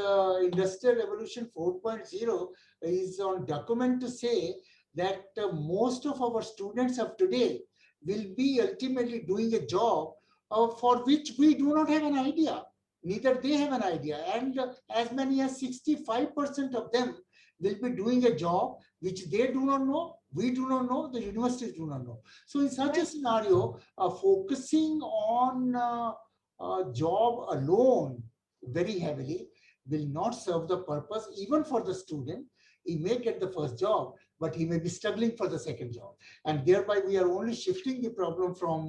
Industrial Revolution 4.0 is on document to say that most of our students of today will be ultimately doing a job for which we do not have an idea. Neither they have an idea. And as many as 65% of them will be doing a job which they do not know, we do not know, the universities do not know. So in such a scenario, focusing on job alone very heavily will not serve the purpose even for the student. He may get the first job, but he may be struggling for the second job. And thereby we are only shifting the problem from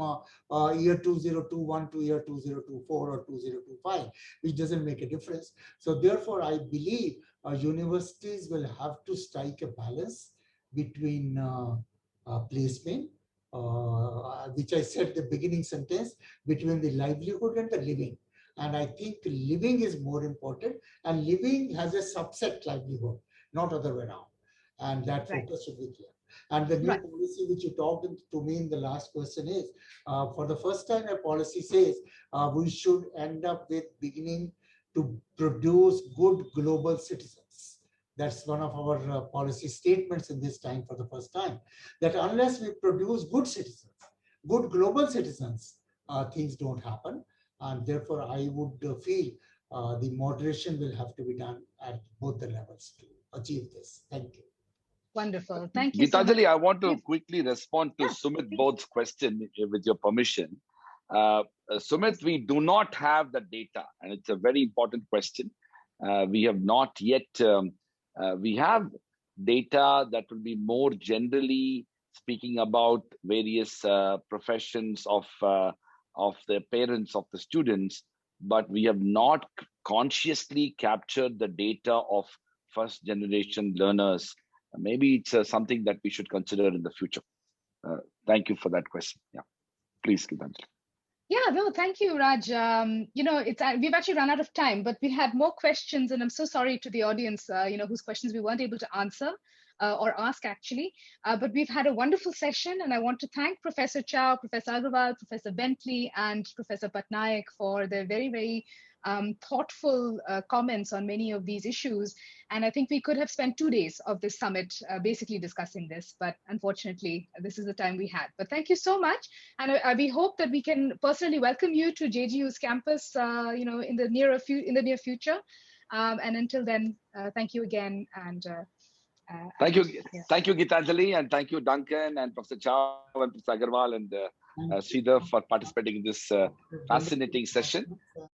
year 2021 to year 2024 or 2025, which doesn't make a difference. So therefore, I believe universities will have to strike a balance between placement, which I said the beginning sentence, between the livelihood and the living. And I think living is more important, and living has a subset livelihood, not other way around. And that focus should be clear. And the new policy which you talked to me in the last question is, for the first time, a policy says we should end up with beginning to produce good global citizens. That's one of our policy statements in this time for the first time, that unless we produce good citizens, good global citizens, things don't happen. And therefore, I would feel the moderation will have to be done at both the levels to achieve this. Thank you. Wonderful. Thank you so much. Gitanjali, I want to Yes. quickly respond to Yeah, Sumit please. Bodh's question, with your permission. Sumit, we do not have the data, and it's a very important question. We have not yet, we have data that will be more generally speaking about various professions of the parents of the students, but we have not consciously captured the data of first generation learners. Maybe it's something that we should consider in the future. Thank you for that question. Yeah, please, Gitanjali. Yeah, no, thank you, Raj. It's we've actually run out of time, but we had more questions, and I'm so sorry to the audience, whose questions we weren't able to answer or ask actually. But we've had a wonderful session, and I want to thank Professor Chou, Professor Aggarwal, Professor Bentley, and Professor Patnaik for their very, very thoughtful comments on many of these issues. And I think we could have spent 2 days of this summit basically discussing this, but unfortunately, this is the time we had. But thank you so much. And we hope that we can personally welcome you to JGU's campus, in the near future. And until then, thank you again. And thank you, yeah. thank you, Gitanjali, and thank you, Duncan, and Professor Chou, and Professor Sridhar, and Sridhar for participating in this fascinating session.